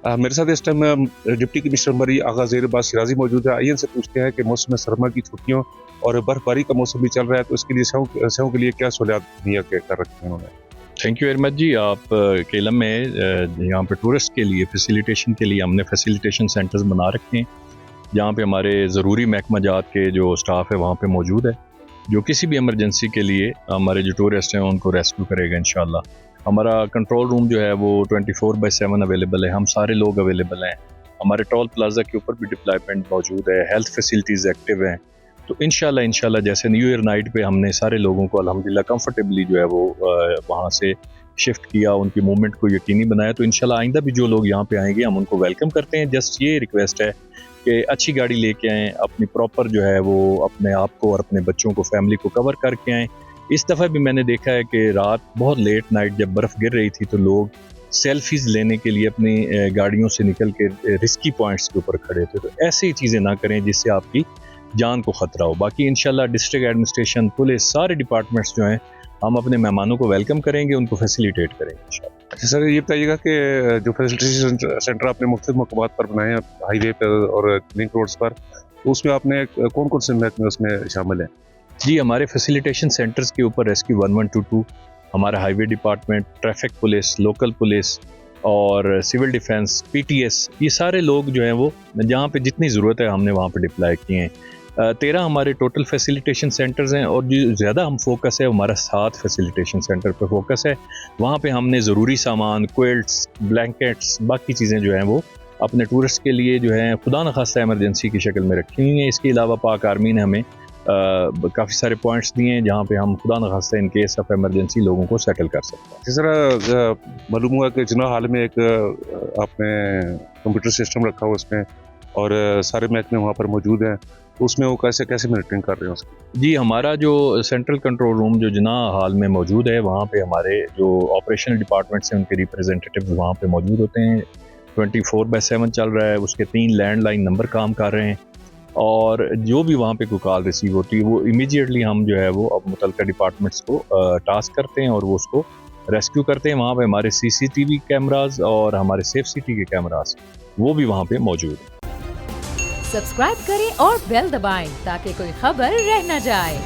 मेरे साथ इस टाइम डिप्टी कमिश्नर मरी आगा ज़ेर बात शिराजी मौजूद है। आइए इनसे पूछते हैं कि मौसम सरमा की छुट्टियों और बर्फबारी का मौसम भी चल रहा है, तो इसके लिए सेहों के लिए क्या सहूलियात मुहैया कर रखी हैं उन्होंने? थैंक यू वेरी मच जी। आप केलम में यहाँ पे टूरिस्ट के लिए फैसिलिटेशन के लिए हमने फैसिलिटेशन सेंटर्स बना रखे हैं, जहाँ पे हमारे ज़रूरी महकमा जात के जो स्टाफ है वहाँ पे मौजूद है, जो किसी भी इमरजेंसी के लिए हमारे जो टूरिस्ट हैं उनको रेस्क्यू करेगा इंशाल्लाह। हमारा कंट्रोल रूम जो है वो 24/7 अवेलेबल है, हम सारे लोग अवेलेबल हैं। हमारे टोल प्लाजा के ऊपर भी डिप्लॉयमेंट मौजूद है, हेल्थ फैसिलिटीज़ एक्टिव हैं। तो इंशाल्लाह जैसे न्यू ईयर नाइट पे हमने सारे लोगों को अल्हम्दुलिल्लाह कंफर्टेबली जो है वो वहाँ से शिफ्ट किया, उनकी मूवमेंट को यकीनी बनाया। तो इंशाल्लाह आइंदा भी जो लोग यहाँ पे आएंगे हम उनको वेलकम करते हैं। जस्ट ये रिक्वेस्ट है कि अच्छी गाड़ी लेके आएँ, अपनी प्रॉपर जो है वो अपने आप को और अपने बच्चों को, फैमिली को कवर करके आएँ। इस दफ़ा भी मैंने देखा है कि रात बहुत लेट नाइट जब बर्फ़ गिर रही थी तो लोग सेल्फीज़ लेने के लिए अपनी गाड़ियों से निकल के रिस्की पॉइंट्स के ऊपर खड़े थे। तो ऐसी चीज़ें ना करें जिससे आपकी जान को ख़तरा हो। बाकी इंशाल्लाह डिस्ट्रिक्ट एडमिनिस्ट्रेशन, पुलिस, सारे डिपार्टमेंट्स जो हैं हम अपने मेहमानों को वेलकम करेंगे, उनको फैसिलिटेट करेंगे इंशाल्लाह। अच्छा सर, ये बताइएगा कि जो फैसिलिटेशन सेंटर आपने मुख्तलिफ मकामात पर बनाए हैं, हाईवे पर और लिंक रोड्स पर, तो उसमें आपने कौन कौन से महकमे उसमें शामिल हैं? जी, हमारे फैसिलिटेशन सेंटर्स के ऊपर रेस्क्यू 1122, हमारा highway department, traffic police, local police और सिविल डिफेंस, पीटीएस, ये सारे लोग जो हैं वो जहाँ पे जितनी ज़रूरत है हमने वहाँ पे डिप्लॉय किए हैं। 13 हमारे टोटल फैसिलिटेशन सेंटर्स हैं और जो ज़्यादा हम फोकस है हमारा 7 फैसिलिटेशन सेंटर पर फोकस है। वहाँ पे हमने ज़रूरी सामान, क्विल्ट्स, ब्लैंकेट्स, बाकी चीज़ें जो हैं वो अपने टूरिस्ट के लिए जो हैं खुदा न खास्ता एमरजेंसी की शक्ल में रखी हुई हैं। इसके अलावा पाक आर्मी ने हमें काफ़ी सारे पॉइंट्स दिए हैं जहाँ पे हम खुदा न खास्ता इन केस ऑफ एमरजेंसी लोगों को सेटल कर सकते हैं। इस तरह मालूम हुआ कि जिना हाल में एक आपने कंप्यूटर सिस्टम रखा हुआ उसमें और सारे महकमे वहाँ पर मौजूद हैं, तो उसमें वो कैसे मॉनिटरिंग कर रहे हैं उसकी? जी, हमारा जो सेंट्रल कंट्रोल रूम जो जिना हाल में मौजूद है, वहाँ पे हमारे जो ऑपरेशनल डिपार्टमेंट्स हैं उनके रिप्रेजेंटेटिव वहाँ पे मौजूद होते हैं। 24/7 चल रहा है, उसके 3 लैंडलाइन नंबर काम कर रहे हैं और जो भी वहाँ पे कोई कॉल रिसीव होती है वो इमीडिएटली हम जो है वो अब मुतल्लिका डिपार्टमेंट्स को टास्क करते हैं और वो उसको रेस्क्यू करते हैं। वहाँ पे हमारे CCTV कैमराज और हमारे सेफ सिटी के कैमराज वो भी वहाँ पे मौजूद हैं। सब्सक्राइब करें और बेल दबाएं ताकि कोई खबर रह न जाए।